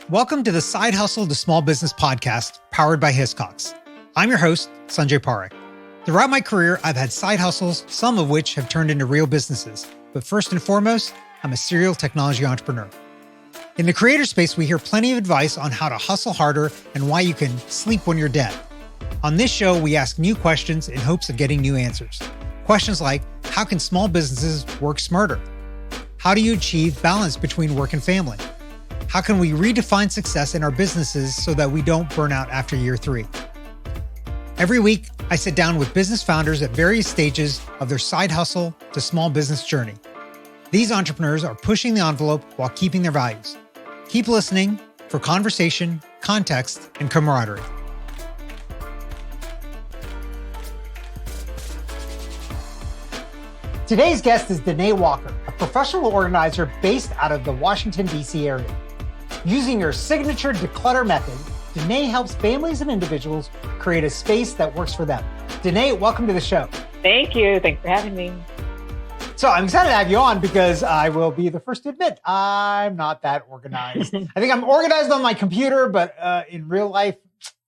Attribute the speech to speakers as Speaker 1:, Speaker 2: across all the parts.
Speaker 1: Welcome to the Side Hustle to Small Business podcast powered by Hiscox. I'm your host, Sanjay Parekh. Throughout my career, I've had side hustles, some of which have turned into real businesses. But first and foremost, I'm a serial technology entrepreneur. In the creator space, we hear plenty of advice on how to hustle harder and why you can sleep when you're dead. On this show, we ask new questions in hopes of getting new answers. Questions like, how can small businesses work smarter? How do you achieve balance between work and family? How can we redefine success in our businesses so that we don't burn out after year 3? Every week, I sit down with business founders at various stages of their side hustle to small business journey. These entrepreneurs are pushing the envelope while keeping their values. Keep listening for conversation, context, and camaraderie. Today's guest is Danae Walker, a professional organizer based out of the Washington, D.C. area. Using your signature declutter method, Danae helps families and individuals create a space that works for them. Danae, welcome to the show.
Speaker 2: Thank you. Thanks for having me.
Speaker 1: So I'm excited to have you on because I will be the first to admit I'm not that organized. I think I'm organized on my computer, but in real life,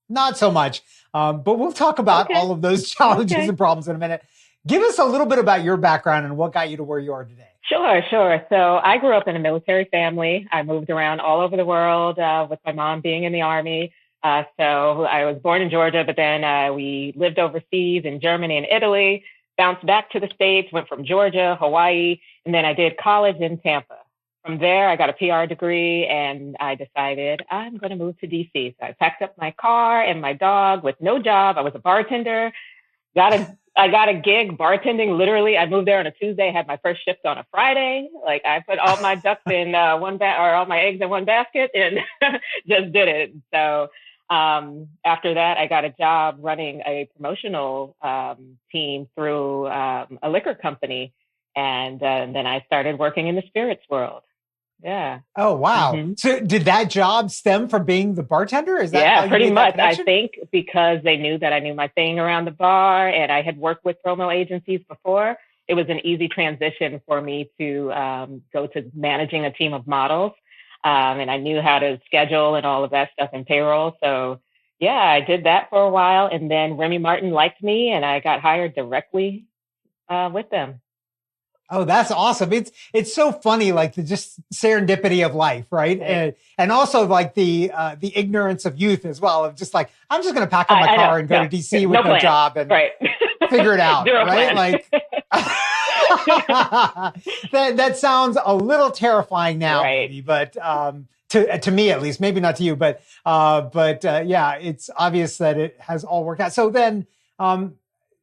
Speaker 1: not so much. But we'll talk about all of those challenges and problems in a minute. Give us a little bit about your background and what got you to where you are today.
Speaker 2: Sure. So I grew up in a military family. I moved around all over the world with my mom being in the Army. So I was born in Georgia, but then we lived overseas in Germany and Italy, bounced back to the States, went from Georgia, Hawaii, and then I did college in Tampa. From there, I got a PR degree and I decided I'm going to move to DC. So I packed up my car and my dog with no job. I was a bartender, I got a gig bartending. Literally, I moved there on a Tuesday, had my first shift on a Friday. Like I put all my ducks in all my eggs in one basket and just did it. So after that, I got a job running a promotional team through a liquor company. And then I started working in the spirits world. Yeah.
Speaker 1: Oh, wow. Mm-hmm. So did that job stem from being the bartender? Is that
Speaker 2: pretty much. I think because they knew that I knew my thing around the bar and I had worked with promo agencies before, it was an easy transition for me to go to managing a team of models. And I knew how to schedule and all of that stuff in payroll. So yeah, I did that for a while. And then Remy Martin liked me and I got hired directly with them.
Speaker 1: Oh, that's awesome. It's so funny, like the just serendipity of life, right? And also like the ignorance of youth as well, of just like, I'm just going to pack up my car and go to DC with no job and figure it out, right? Like that sounds a little terrifying now, maybe, but to me at least, maybe not to you, but yeah, it's obvious that it has all worked out. So then,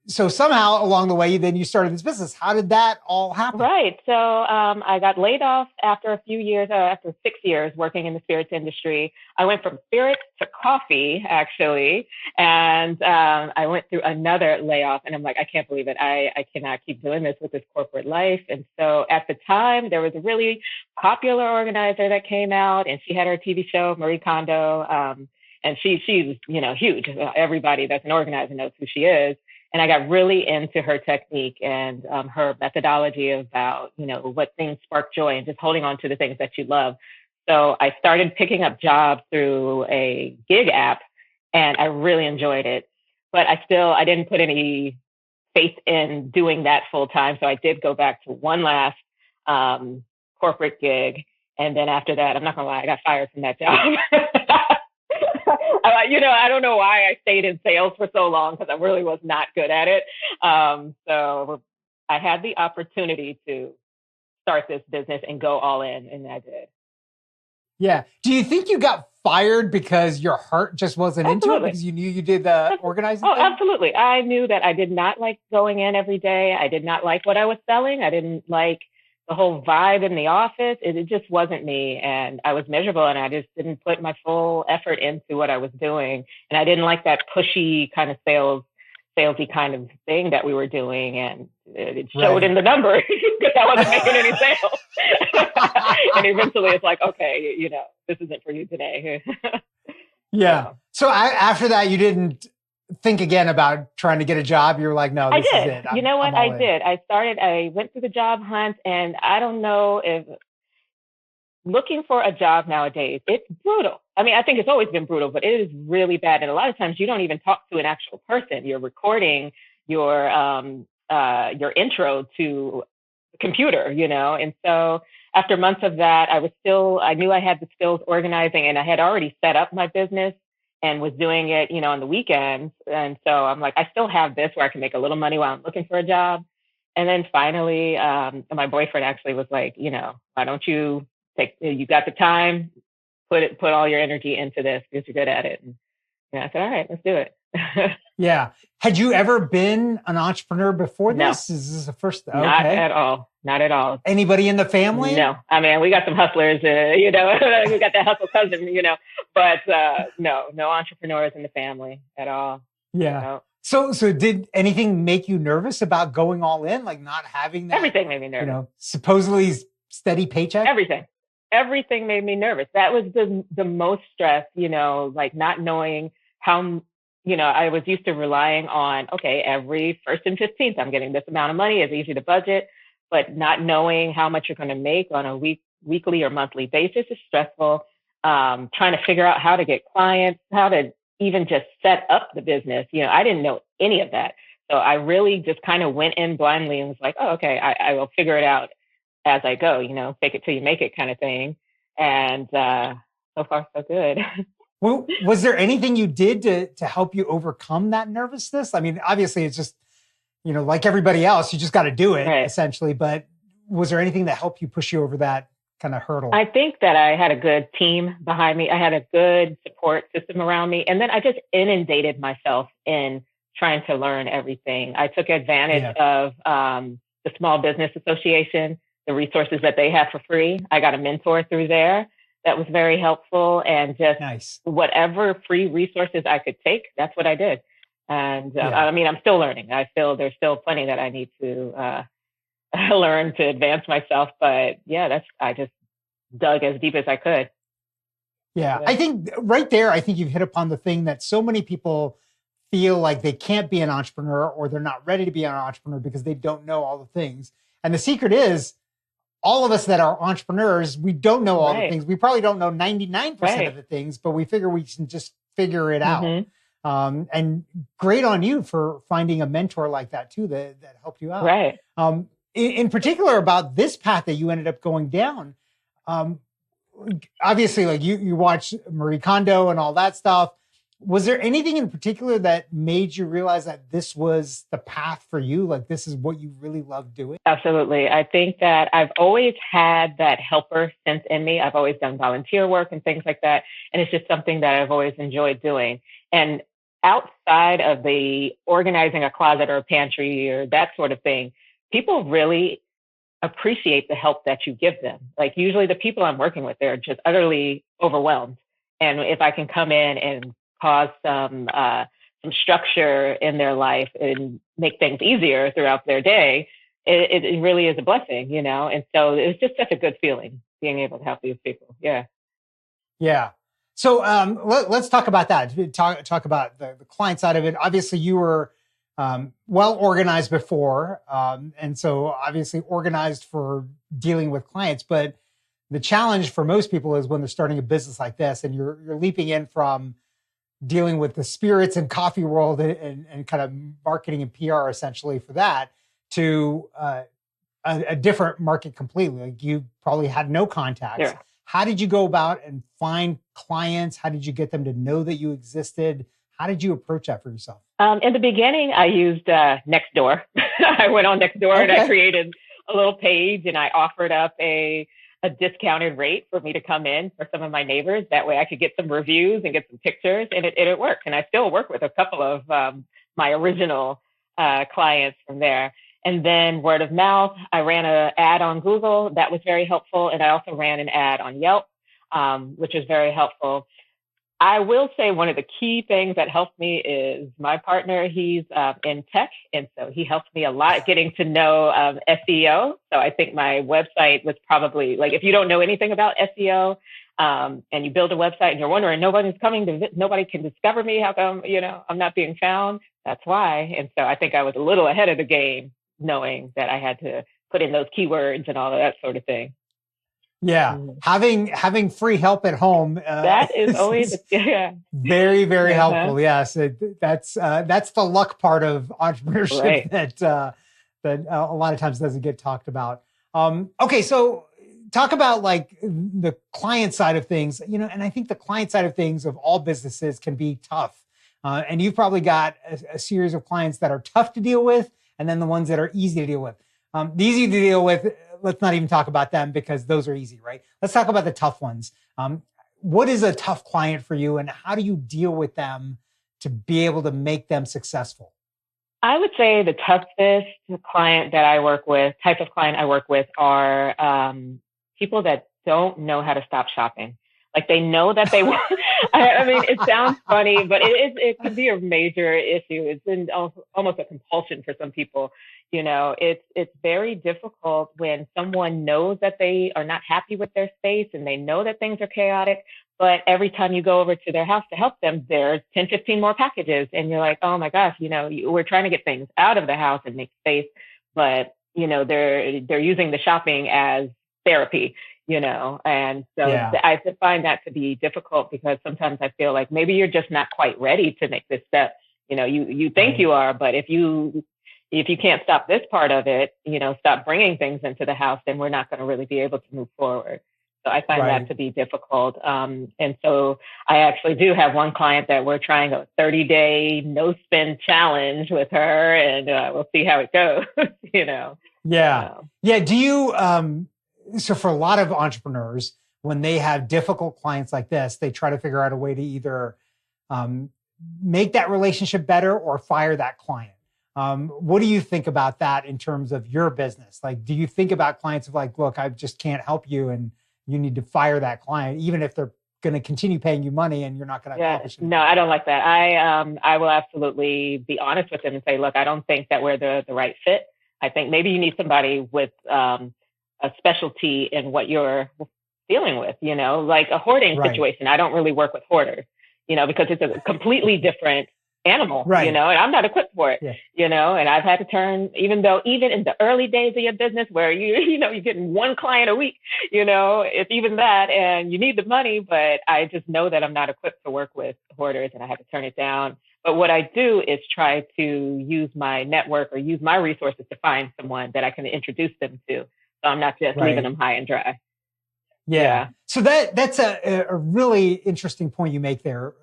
Speaker 1: so somehow along the way, then you started this business. How did that all happen?
Speaker 2: Right. So I got laid off after a few years, after 6 years working in the spirits industry. I went from spirits to coffee, actually. And I went through another layoff. And I'm like, I can't believe it. I cannot keep doing this with this corporate life. And so at the time, there was a really popular organizer that came out. And she had her TV show, Marie Kondo. And she's huge. Everybody that's an organizer knows who she is. And I got really into her technique and her methodology about, what things spark joy and just holding on to the things that you love. So I started picking up jobs through a gig app and I really enjoyed it. But I didn't put any faith in doing that full time. So I did go back to one last corporate gig. And then after that, I'm not gonna lie, I got fired from that job. I don't know why I stayed in sales for so long because I really was not good at it. So I had the opportunity to start this business and go all in, and I did.
Speaker 1: Yeah. Do you think you got fired because your heart just wasn't into it because you knew you did the organizing thing?
Speaker 2: Absolutely. I knew that I did not like going in every day. I did not like what I was selling. I didn't like the whole vibe in the office. It just wasn't me. And I was miserable and I just didn't put my full effort into what I was doing. And I didn't like that pushy kind of salesy kind of thing that we were doing. And it showed in the numbers because I wasn't making any sales. And eventually it's like, okay, this isn't for you today.
Speaker 1: Yeah. So after that, you didn't think again about trying to get a job? You were like, no, this is it.
Speaker 2: You know what? I did. I went through the job hunt, and I don't know if looking for a job nowadays, it's brutal. I mean, I think it's always been brutal, but it is really bad. And a lot of times you don't even talk to an actual person. You're recording your intro to the computer, And so after months of that, I knew I had the skills organizing, and I had already set up my business and was doing it, on the weekends. And so I'm like, I still have this where I can make a little money while I'm looking for a job. And then finally, my boyfriend actually was like, why don't you you got the time, put all your energy into this because you're good at it. And I said, all right, let's do it.
Speaker 1: Yeah. Had you ever been an entrepreneur before
Speaker 2: No.
Speaker 1: this? Is this the first? Okay.
Speaker 2: Not at all. Not at all.
Speaker 1: Anybody in the family?
Speaker 2: No. I mean, we got some hustlers, we got that hustle cousin, but no entrepreneurs in the family at all.
Speaker 1: Yeah. So did anything make you nervous about going all in, like not having that?
Speaker 2: Everything made me nervous.
Speaker 1: Supposedly steady paycheck?
Speaker 2: Everything made me nervous. That was the most stress, like not knowing how, I was used to relying on, okay, every 1st and 15th, I'm getting this amount of money. It's easy to budget, but not knowing how much you're going to make on a weekly or monthly basis is stressful. Trying to figure out how to get clients, how to even just set up the business. I didn't know any of that. So I really just kind of went in blindly and was like, oh, okay, I will figure it out as I go, fake it till you make it kind of thing. And so far, so good.
Speaker 1: Well, was there anything you did to help you overcome that nervousness? I mean, obviously it's just, like everybody else, you just got to do it essentially. But was there anything that helped you push you over that kind of hurdle?
Speaker 2: I think that I had a good team behind me. I had a good support system around me. And then I just inundated myself in trying to learn everything. I took advantage of the Small Business Association, the resources that they have for free. I got a mentor through there. That was very helpful, and just whatever free resources I could take, that's what I did. And I mean, I'm still learning. I feel there's still plenty that I need to learn to advance myself. But I just dug as deep as I could.
Speaker 1: Yeah, I think right there, I think you've hit upon the thing that so many people feel like they can't be an entrepreneur, or they're not ready to be an entrepreneur because they don't know all the things. And the secret is, all of us that are entrepreneurs, we don't know all the things. We probably don't know 99% of the things, but we figure we can just figure it out. And great on you for finding a mentor like that too, that helped you out.
Speaker 2: Right.
Speaker 1: In particular about this path that you ended up going down, obviously like you watch Marie Kondo and all that stuff. Was there anything in particular that made you realize that this was the path for you? Like this is what you really love doing?
Speaker 2: Absolutely. I think that I've always had that helper sense in me. I've always done volunteer work and things like that. And it's just something that I've always enjoyed doing. And outside of the organizing a closet or a pantry or that sort of thing, people really appreciate the help that you give them. Like usually the people I'm working with, they're just utterly overwhelmed. And if I can come in and cause some structure in their life and make things easier throughout their day, it really is a blessing, And so it's just such a good feeling being able to help these people. Yeah.
Speaker 1: Yeah. So let's talk about that. Talk about the client side of it. Obviously, you were well organized before, and so obviously organized for dealing with clients. But the challenge for most people is when they're starting a business like this, and you're leaping in from dealing with the spirits and coffee world and kind of marketing and PR essentially for that to a different market completely. Like you probably had no contacts.
Speaker 2: Yeah.
Speaker 1: How did you go about and find clients? How did you get them to know that you existed? How did you approach that for yourself?
Speaker 2: In the beginning, I used Nextdoor. I went on Nextdoor and I created a little page and I offered up a discounted rate for me to come in for some of my neighbors. That way I could get some reviews and get some pictures, and it worked. And I still work with a couple of my original clients from there. And then word of mouth, I ran an ad on Google. That was very helpful. And I also ran an ad on Yelp, which was very helpful. I will say one of the key things that helped me is my partner. He's in tech, and so he helped me a lot getting to know SEO. So I think my website was probably like, if you don't know anything about SEO and you build a website and you're wondering, nobody can discover me. How come, I'm not being found? That's why. And so I think I was a little ahead of the game, knowing that I had to put in those keywords and all of that sort of thing.
Speaker 1: Yeah.
Speaker 2: Mhm.
Speaker 1: Having free help at home
Speaker 2: That is always,
Speaker 1: is
Speaker 2: yeah.
Speaker 1: very, very
Speaker 2: Uh-huh.
Speaker 1: helpful. Yes, that's the luck part of entrepreneurship
Speaker 2: Right.
Speaker 1: that a lot of times doesn't get talked about. Okay, so talk about like the client side of things, and I think the client side of things of all businesses can be tough. And you've probably got a series of clients that are tough to deal with, and then the ones that are easy to deal with. The easy to deal with, let's not even talk about them because those are easy, right? Let's talk about the tough ones. What is a tough client for you, and how do you deal with them to be able to make them successful?
Speaker 2: I would say the toughest client that I work with, type of client I work with, are people that don't know how to stop shopping. Like they know that they want. I mean, it sounds funny, but it can be a major issue. It's been almost a compulsion for some people. It's very difficult when someone knows that they are not happy with their space and they know that things are chaotic, but every time you go over to their house to help them, there's 10, 15 more packages. And you're like, oh my gosh, we're trying to get things out of the house and make space, but they're using the shopping as therapy, and so
Speaker 1: Yeah,
Speaker 2: I find that to be difficult because sometimes I feel like maybe you're just not quite ready to make this step. You think
Speaker 1: right,
Speaker 2: you are, but if you can't stop this part of it, stop bringing things into the house, then we're not going to really be able to move forward. So I find that
Speaker 1: right.
Speaker 2: to be difficult. And so I actually do have one client that we're trying a 30-day no spend challenge with her, and we'll see how it goes. you know.
Speaker 1: Yeah,
Speaker 2: So
Speaker 1: yeah. Do you? So for a lot of entrepreneurs, when they have difficult clients like this, they try to figure out a way to either um, make that relationship better or fire that client. What do you think about that in terms of your business? Like, do you think about clients of like, look, I just can't help you, and you need to fire that client, even if they're going to continue paying you money and you're not going to
Speaker 2: yeah,
Speaker 1: accomplish
Speaker 2: no,
Speaker 1: anything
Speaker 2: I
Speaker 1: for
Speaker 2: don't
Speaker 1: them?
Speaker 2: like that. I will absolutely be honest with them and say, look, I don't think that we're the right fit. I think maybe you need somebody with a specialty in what you're dealing with, like a hoarding
Speaker 1: Right,
Speaker 2: situation. I don't really work with hoarders, because it's a completely different animal,
Speaker 1: right.
Speaker 2: and I'm not equipped for it,
Speaker 1: Yeah,
Speaker 2: and I've had to turn, even in the early days of your business where you're getting one client a week, it's even that and you need the money, but I just know that I'm not equipped to work with hoarders and I have to turn it down. But what I do is try to use my network or use my resources to find someone that I can introduce them to. So I'm not just leaving
Speaker 1: right.
Speaker 2: them high and dry.
Speaker 1: Yeah.
Speaker 2: Yeah.
Speaker 1: So that's a really interesting point you make there.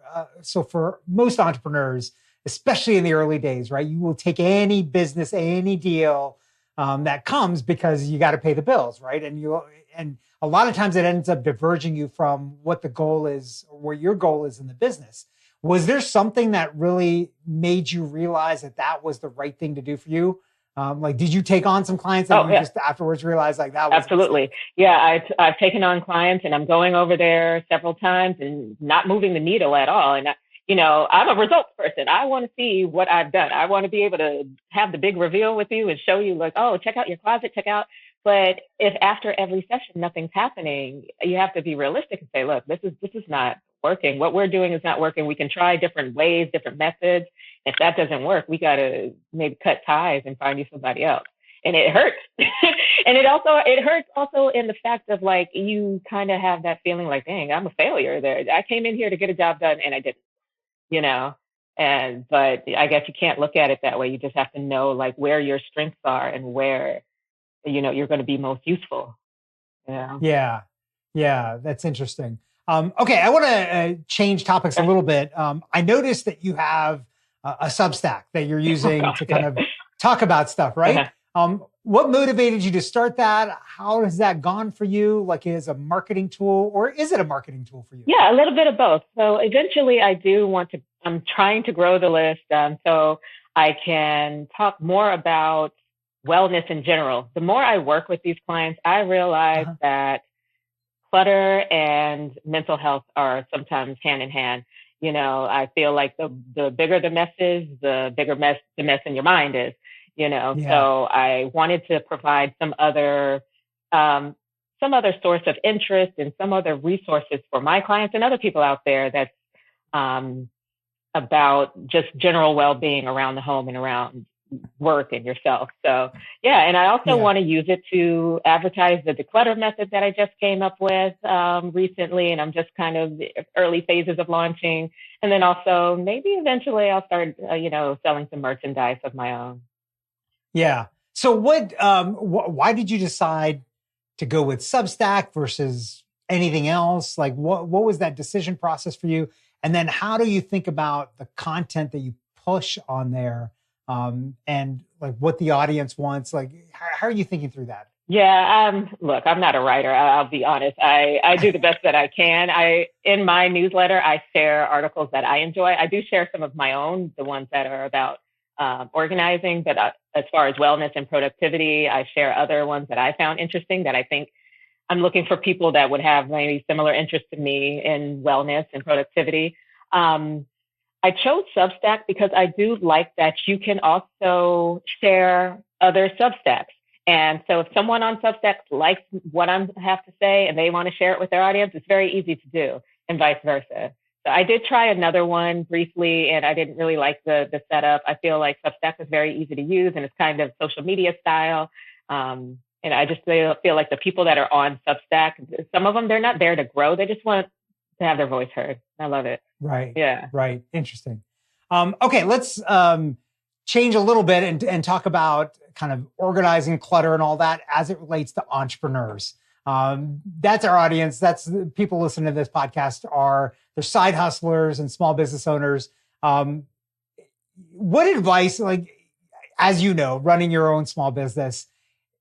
Speaker 1: So for most entrepreneurs, especially in the early days, right, you will take any business, any deal that comes because you got to pay the bills, right? And a lot of times it ends up diverging you from what the goal is, or where your goal is in the business. Was there something that really made you realize that that was the right thing to do for you? Like, did you take on some clients that
Speaker 2: Oh,
Speaker 1: you
Speaker 2: yeah.
Speaker 1: just afterwards realized like that was a
Speaker 2: Absolutely.
Speaker 1: mistake?
Speaker 2: Yeah, I've taken on clients and I'm going over there several times and not moving the needle at all. And I'm a results person. I want to see what I've done. I want to be able to have the big reveal with you and show you like, oh, check out your closet, check out. But if after every session nothing's happening, you have to be realistic and say, look, this is not working. What we're doing is not working. We can try different ways, different methods. If that doesn't work, we got to maybe cut ties and find you somebody else. And it hurts. And it hurts also in the fact of like you kind of have that feeling like, dang, I'm a failure there. I came in here to get a job done and I didn't, you know. And but I guess you can't look at it that way. You just have to know like where your strengths are and where you're going to be most useful. Yeah.
Speaker 1: Yeah. Yeah. That's interesting. Okay. I want to change topics a
Speaker 2: Okay.
Speaker 1: little bit. I noticed that you have a Substack that you're
Speaker 2: Oh
Speaker 1: using
Speaker 2: gosh,
Speaker 1: to kind
Speaker 2: yeah.
Speaker 1: of talk about stuff, right? What motivated you to start that? How has that gone for you? Like, is a marketing tool, or is it a marketing tool for you?
Speaker 2: Yeah, a little bit of both. So eventually, I'm trying to grow the list so I can talk more about wellness in general. The more I work with these clients, I realize
Speaker 1: Uh-huh.
Speaker 2: that clutter and mental health are sometimes hand in hand. I feel like the bigger the mess is, the bigger the mess in your mind is.
Speaker 1: Yeah.
Speaker 2: So I wanted to provide um, some other source of interest and some other resources for my clients and other people out there um, about just general well-being around the home and around work and yourself. So yeah, and I also
Speaker 1: Yeah.
Speaker 2: want to use it to advertise the declutter method that I just came up with recently, and I'm just kind of the early phases of launching. And then also maybe eventually I'll start, selling some merchandise of my own.
Speaker 1: Yeah. So why did you decide to go with Substack versus anything else? Like what was that decision process for you? And then how do you think about the content that you push on there? And like what the audience wants? Like, how are you thinking through that?
Speaker 2: Yeah, look, I'm not a writer. I'll be honest. I do the best that I can. In my newsletter, I share articles that I enjoy. I do share some of my own, the ones that are about organizing, but as far as wellness and productivity, I share other ones that I found interesting that I think I'm looking for people that would have maybe similar interest to me in wellness and productivity. Um, I chose Substack because I do like that you can also share other Substacks. And so if someone on Substack likes what I have to say and they want to share it with their audience, it's very easy to do, and vice versa. So I did try another one briefly, and I didn't really like the setup. I feel like Substack is very easy to use, and it's kind of social media style. And I just feel like the people that are on Substack, some of them, they're not there to grow. They just want to have their voice heard. I love it.
Speaker 1: Right.
Speaker 2: Yeah.
Speaker 1: Right. Interesting. Okay, let's change a little bit and talk about kind of organizing clutter and all that as it relates to entrepreneurs. That's our audience. That's the people listening to this podcast they're side hustlers and small business owners. What advice, like, as you know, running your own small business,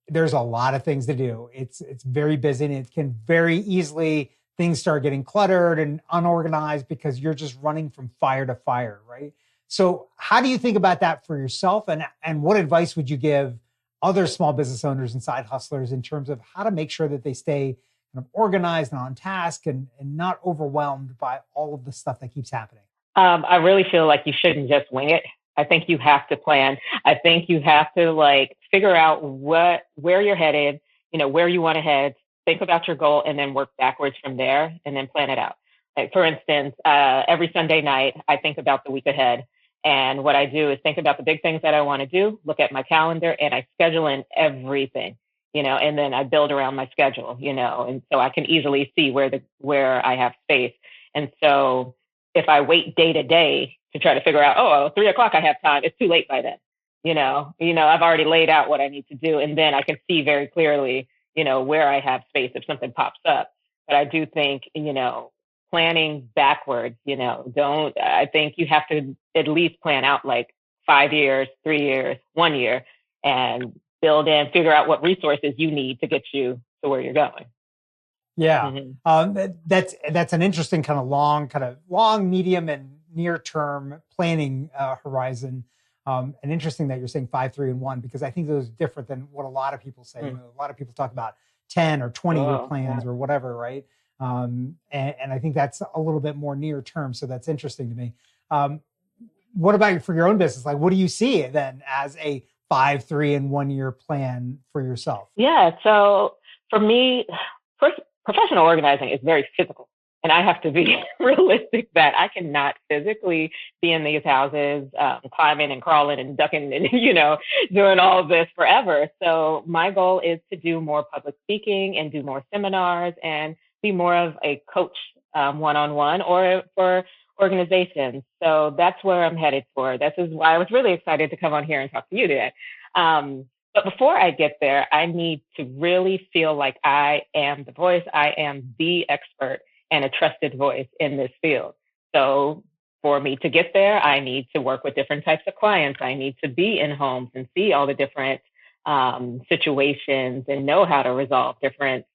Speaker 1: there's a lot of things to do. It's very busy, and it can very easily things start getting cluttered and unorganized because you're just running from fire to fire, right? So how do you think about that for yourself? And what advice would you give other small business owners and side hustlers in terms of how to make sure that they stay kind of organized and on task and not overwhelmed by all of the stuff that keeps happening?
Speaker 2: I really feel like you shouldn't just wing it. I think you have to plan. I think you have to figure out where you're headed, where you want to head, think about your goal, and then work backwards from there and then plan it out. Like, for instance, every Sunday night, I think about the week ahead. And what I do is think about the big things that I want to do, look at my calendar, and I schedule in everything, and then I build around my schedule, and so I can easily see where I have space. And so if I wait day to day to try to figure out, 3 o'clock I have time, it's too late by then. I've already laid out what I need to do, and then I can see very clearly, where I have space if something pops up. But I do think, planning backwards, I think you have to at least plan out like 5 years, 3 years, 1 year, and figure out what resources you need to get you to where you're going.
Speaker 1: Yeah. That's an interesting kind of long, medium and near term planning horizon. And interesting that you're saying 5, 3, and 1, because I think those are different than what a lot of people say. A lot of people talk about 10 or 20-year plans or whatever, right? And I think that's a little bit more near term. So that's interesting to me. What about for your own business? Like, what do you see then as a 5, 3, and 1 year plan for yourself?
Speaker 2: Yeah. So for me, first, professional organizing is very physical. And I have to be realistic that I cannot physically be in these houses, climbing and crawling and ducking and, doing all of this forever. So my goal is to do more public speaking and do more seminars and be more of a coach one-on-one or for organizations. So that's where I'm headed for. This is why I was really excited to come on here and talk to you today. But before I get there, I need to really feel like I am the voice. I am the expert and a trusted voice in this field. So for me to get there, I need to work with different types of clients. I need to be in homes and see all the different situations and know how to resolve different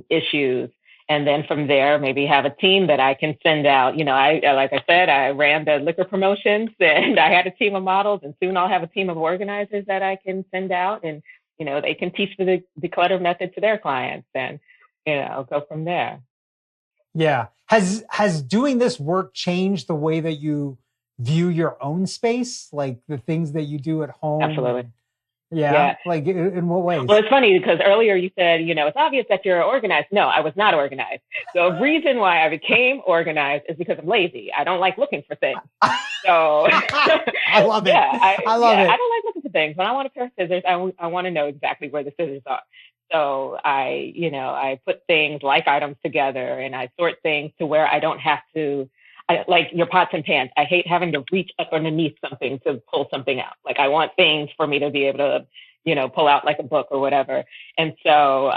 Speaker 2: issues. And then from there, maybe have a team that I can send out. Like I said, I ran the liquor promotions and I had a team of models, and soon I'll have a team of organizers that I can send out, and, they can teach the declutter method to their clients, and, go from there.
Speaker 1: Yeah. Has doing this work changed the way that you view your own space? Like the things that you do at home?
Speaker 2: Absolutely.
Speaker 1: Yeah. Like in what ways?
Speaker 2: Well, it's funny because earlier you said, it's obvious that you're organized. No, I was not organized. The reason why I became organized is because I'm lazy. I don't like looking for things. So
Speaker 1: I love it. I love it.
Speaker 2: I don't like things. When I want a pair of scissors, I want to know exactly where the scissors are. So I put things like items together, and I sort things to where I don't have to, like your pots and pans. I hate having to reach up underneath something to pull something out. Like I want things for me to be able to, pull out like a book or whatever. And so,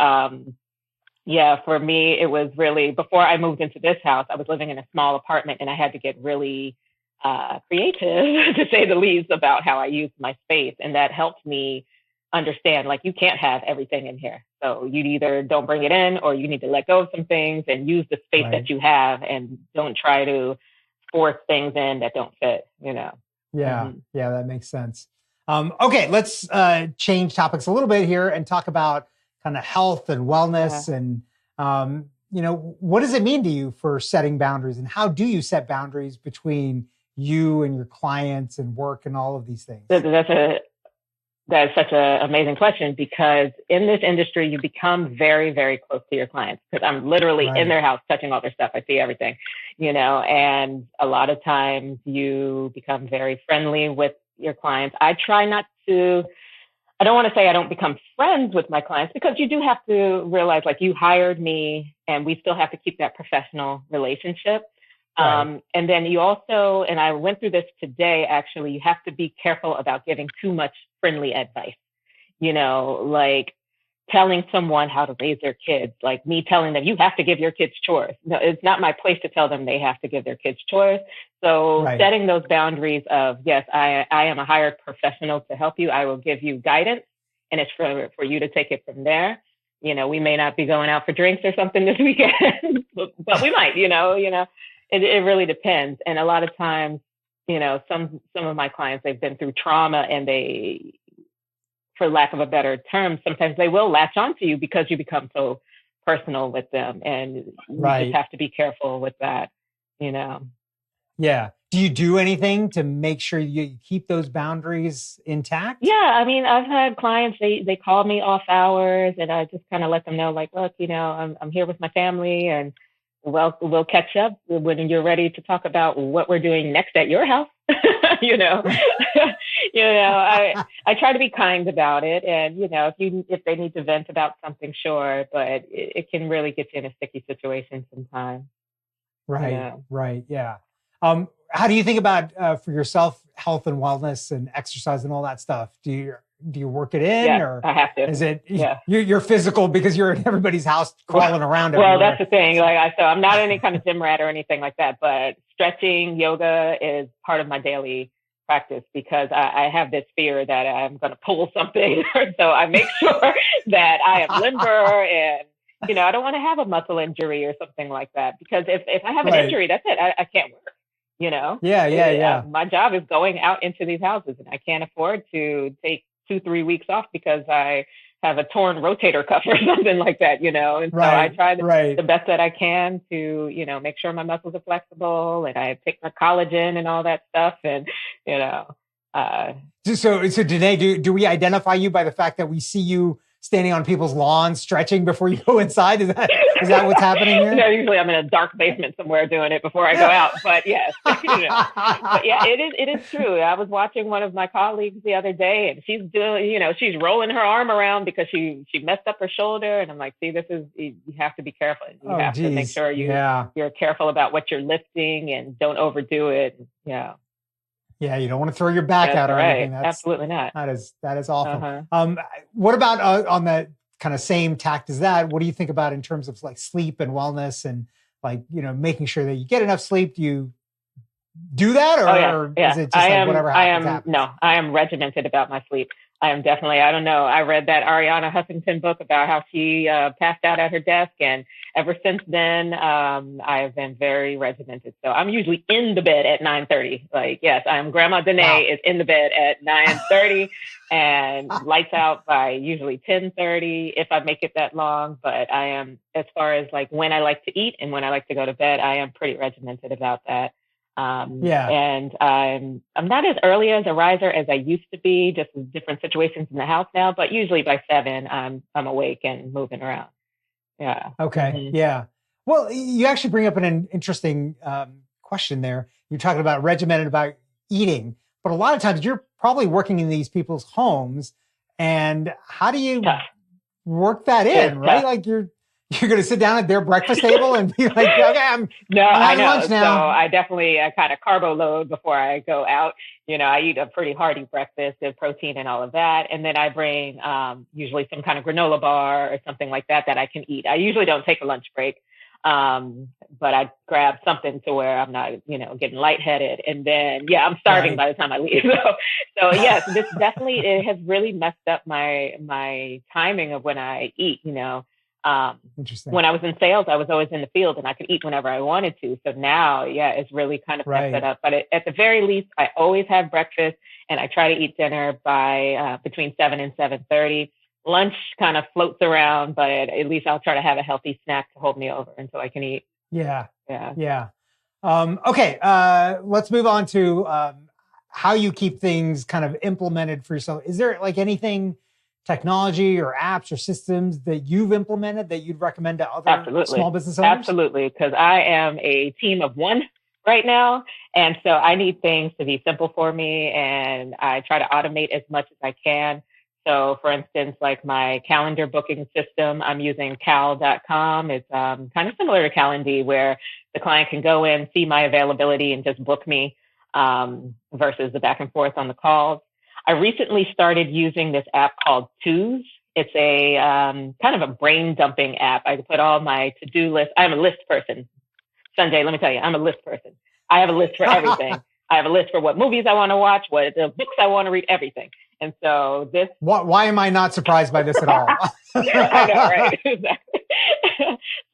Speaker 2: yeah, for me, it was really before I moved into this house, I was living in a small apartment and I had to get really creative, to say the least, about how I used my space. And that helped me understand, like, you can't have everything in here. So you either don't bring it in or you need to let go of some things and use the space that you have, and don't try to force things in that don't fit.
Speaker 1: Yeah. Yeah, that makes sense. Okay, let's change topics a little bit here and talk about kind of health and wellness. And, what does it mean to you for setting boundaries, and how do you set boundaries between you and your clients and work and all of these things?
Speaker 2: That's such an amazing question, because in this industry, you become very, very close to your clients, because I'm literally in their house touching all their stuff. I see everything, and a lot of times you become very friendly with your clients. I don't want to say I don't become friends with my clients, because you do have to realize, like, you hired me and we still have to keep that professional relationship. And then you also, and I went through this today, actually, you have to be careful about giving too much friendly advice, like telling someone how to raise their kids, like me telling them, you have to give your kids chores. No, it's not my place to tell them they have to give their kids chores. So setting those boundaries of, yes, I am a hired professional to help you. I will give you guidance, and it's for you to take it from there. We may not be going out for drinks or something this weekend, but we might, It really depends. And a lot of times, some of my clients, they've been through trauma, and they, for lack of a better term, sometimes they will latch onto you because you become so personal with them. And you just have to be careful with that,
Speaker 1: Yeah. Do you do anything to make sure you keep those boundaries intact?
Speaker 2: Yeah. I mean, I've had clients, they call me off hours, and I just kind of let them know, like, look, I'm here with my family, and we'll catch up when you're ready to talk about what we're doing next at your house. I try to be kind about it, and if they need to vent about something, sure, but it can really get you in a sticky situation sometimes.
Speaker 1: Right. Yeah. How do you think about for yourself, health and wellness and exercise and all that stuff? Do you work it in, or
Speaker 2: I have to?
Speaker 1: Is it you're physical because you're in everybody's house crawling around?
Speaker 2: Well, that's the thing. So I'm not any kind of gym rat or anything like that, but stretching, yoga is part of my daily practice, because I have this fear that I'm going to pull something. So I make sure that I am limber, and I don't want to have a muscle injury or something like that, because if I have an injury, that's it. I can't work.
Speaker 1: Yeah.
Speaker 2: My job is going out into these houses, and I can't afford to take 2-3 weeks off because I have a torn rotator cuff or something like that, And so I try the best that I can to, make sure my muscles are flexible, and I take my collagen and all that stuff. And,
Speaker 1: So Danae, do we identify you by the fact that we see you standing on people's lawns stretching before you go inside? Is that what's happening here?
Speaker 2: No, usually I'm in a dark basement somewhere doing it before I go out. But yes, but yeah, it is true. I was watching one of my colleagues the other day, and she's doing, she's rolling her arm around because she messed up her shoulder. And I'm like, see, you have to be careful. You have to make sure you're careful about what you're lifting and don't overdo it. Yeah.
Speaker 1: Yeah, you don't want to throw your back out or anything.
Speaker 2: Absolutely not.
Speaker 1: That is awful. What about on the kind of same tact as that? What do you think about in terms of like sleep and wellness, and like, making sure that you get enough sleep? Do you do that, or is it just whatever happens?
Speaker 2: No, I am regimented about my sleep. I am definitely, I don't know. I read that Ariana Huffington book about how she passed out at her desk. And ever since then, I've been very regimented. So I'm usually in the bed at 9:30. Like, yes, I'm Grandma Danae is in the bed at 9:30 and lights out by usually 10:30 if I make it that long. But I am, as far as like when I like to eat and when I like to go to bed, I am pretty regimented about that. And I'm not as early as a riser as I used to be, just in different situations in the house now, but usually by 7, I'm awake and moving around. Yeah.
Speaker 1: Okay. Yeah. Well, you actually bring up an interesting question there. You're talking about regimented about eating. but a lot of times you're probably working in these people's homes. And how do you
Speaker 2: Tough.
Speaker 1: work that in,
Speaker 2: It's
Speaker 1: right?
Speaker 2: tough.
Speaker 1: Like you're going to sit down at their breakfast table and be like, okay, I'm
Speaker 2: No,
Speaker 1: I'm
Speaker 2: I
Speaker 1: having
Speaker 2: know.
Speaker 1: lunch
Speaker 2: So
Speaker 1: now.
Speaker 2: I definitely kind of carbo load before I go out. I eat a pretty hearty breakfast, with protein and all of that. And then I bring usually some kind of granola bar or something like that I can eat. I usually don't take a lunch break, but I grab something to where I'm not, getting lightheaded. And then, yeah, I'm starving
Speaker 1: Right.
Speaker 2: by the time I leave. So yes, this definitely, it has really messed up my timing of when I eat,
Speaker 1: Interesting.
Speaker 2: when I was in sales, I was always in the field and I could eat whenever I wanted to. So now, yeah, it's really kind of messed it
Speaker 1: Right.
Speaker 2: up. But at the very least, I always have breakfast and I try to eat dinner by between 7 and 7:30. Lunch kind of floats around, but at least I'll try to have a healthy snack to hold me over until I can eat.
Speaker 1: Yeah.
Speaker 2: Yeah.
Speaker 1: Yeah. Okay. Let's move on to how you keep things kind of implemented for yourself. Is there like anything, technology or apps or systems that you've implemented that you'd recommend to other
Speaker 2: Absolutely.
Speaker 1: small business owners?
Speaker 2: Absolutely. Because I am a team of one right now. And so I need things to be simple for me. And I try to automate as much as I can. So, for instance, like my calendar booking system, I'm using cal.com. It's kind of similar to Calendly, where the client can go in, see my availability, and just book me versus the back and forth on the calls. I recently started using this app called Twos. It's a kind of a brain dumping app. I put all my to-do list. I'm a list person. Sanjay, let me tell you, I'm a list person. I have a list for everything. I have a list for what movies I want to watch, what the books I want to read, everything. And so this.
Speaker 1: Why am I not surprised by this at all?
Speaker 2: I know, right? Exactly.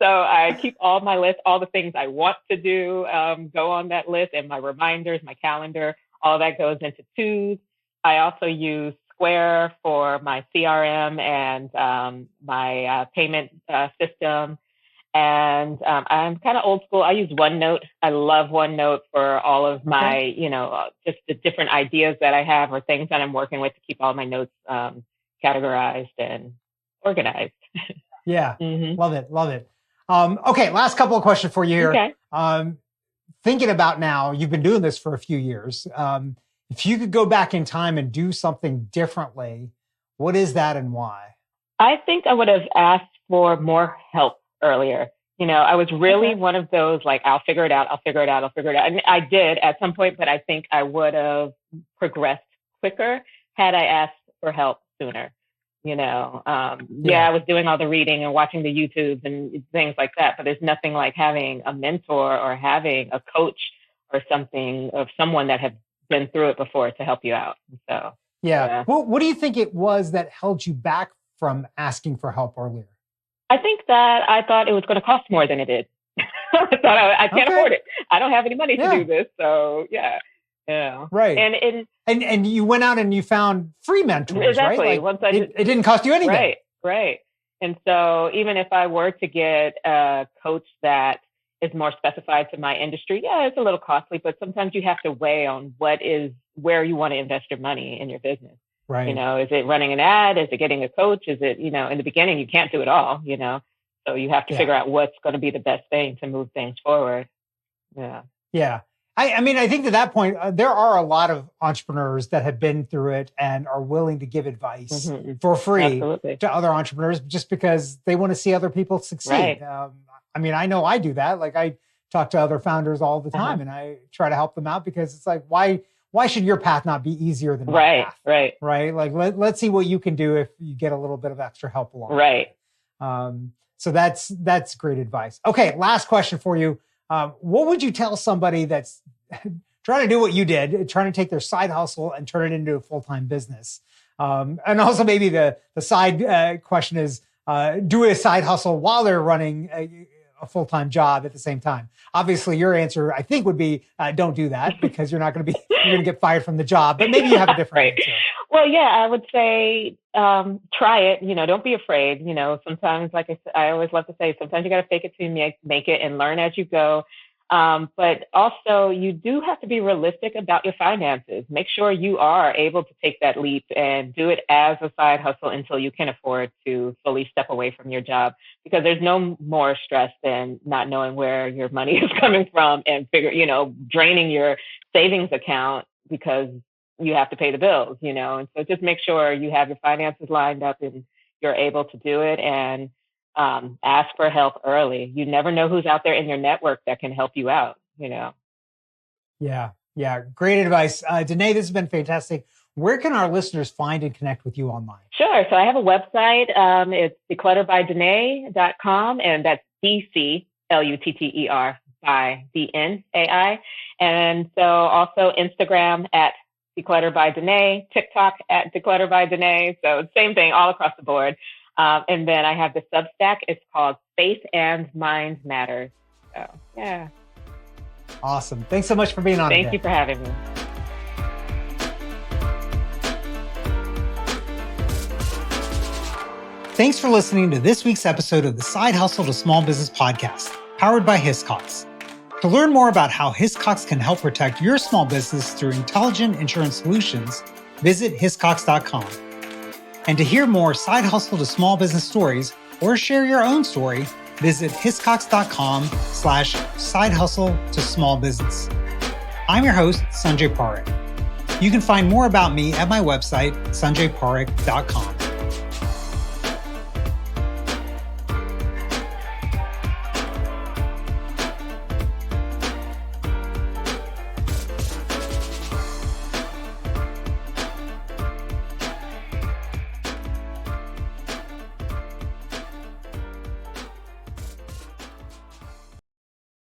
Speaker 2: So I keep all my list, all the things I want to do go on that list, and my reminders, my calendar, all that goes into Twos. I also use Square for my CRM and my payment system. And I'm kind of old school. I use OneNote. I love OneNote for all of my, just the different ideas that I have or things that I'm working with to keep all my notes categorized and organized.
Speaker 1: Yeah.
Speaker 2: Mm-hmm.
Speaker 1: Love it. Love it. Okay. Last couple of questions for you here.
Speaker 2: Okay.
Speaker 1: Thinking about now, you've been doing this for a few years. If you could go back in time and do something differently, what is that and why?
Speaker 2: I think I would have asked for more help earlier. I was really one of those, like, I'll figure it out. I'll figure it out. I'll figure it out. And I did at some point, but I think I would have progressed quicker had I asked for help sooner. I was doing all the reading and watching the YouTubes and things like that, but there's nothing like having a mentor or having a coach or something of someone that have been through it before to help you out. So,
Speaker 1: yeah. Well, what do you think it was that held you back from asking for help earlier?
Speaker 2: I think that I thought it was going to cost more than it did. I thought I can't afford it. I don't have any money to do this. So yeah.
Speaker 1: Right.
Speaker 2: And
Speaker 1: you went out and you found free mentors,
Speaker 2: exactly.
Speaker 1: right? Like
Speaker 2: Once
Speaker 1: it didn't cost you anything.
Speaker 2: Right. And so even if I were to get a coach that is more specified to my industry, yeah, it's a little costly, but sometimes you have to weigh on where you want to invest your money in your business.
Speaker 1: Right.
Speaker 2: Is it running an ad? Is it getting a coach? Is it, in the beginning, you can't do it all, so you have to figure out what's going to be the best thing to move things forward. Yeah.
Speaker 1: Yeah. I mean, I think to that point, there are a lot of entrepreneurs that have been through it and are willing to give advice for free to other entrepreneurs just because they want to see other people succeed.
Speaker 2: Right.
Speaker 1: I mean, I know I do that. Like I talk to other founders all the time and I try to help them out because it's like, why should your path not be easier than my path?
Speaker 2: Right.
Speaker 1: Like, let's see what you can do if you get a little bit of extra help along.
Speaker 2: Right.
Speaker 1: So that's great advice. Okay. Last question for you. What would you tell somebody that's trying to do what you did, trying to take their side hustle and turn it into a full-time business? And also maybe the side question is, do a side hustle while they're running a full-time job at the same time. Obviously your answer, I think, would be, don't do that because you're going to get fired from the job, but maybe you have a different answer.
Speaker 2: Well, yeah, I would say, try it, don't be afraid. Sometimes, like I always love to say, sometimes you got to fake it till you make it and learn as you go. But also you do have to be realistic about your finances. Make sure you are able to take that leap and do it as a side hustle until you can afford to fully step away from your job, because there's no more stress than not knowing where your money is coming from and draining your savings account because you have to pay the bills, and so just make sure you have your finances lined up and you're able to do it, and ask for help early. You never know who's out there in your network that can help you out.
Speaker 1: Yeah. Great advice. Danae, this has been fantastic. Where can our listeners find and connect with you online?
Speaker 2: Sure. So I have a website. It's declutterbydanae.com, and that's DCLUTTER by DNAI. And so also Instagram at Declutter by Danae, TikTok at Declutter by Danae. So same thing all across the board. And then I have the Substack. It's called Faith and Mind Matters. So yeah.
Speaker 1: Awesome. Thanks so much for being on.
Speaker 2: Thank you for having me.
Speaker 1: Thanks for listening to this week's episode of the Side Hustle to Small Business podcast, powered by Hiscox. To learn more about how Hiscox can help protect your small business through intelligent insurance solutions, visit hiscox.com. And to hear more Side Hustle to Small Business stories or share your own story, visit hiscox.com/side hustle to small business. I'm your host, Sanjay Parekh. You can find more about me at my website, sanjayparekh.com.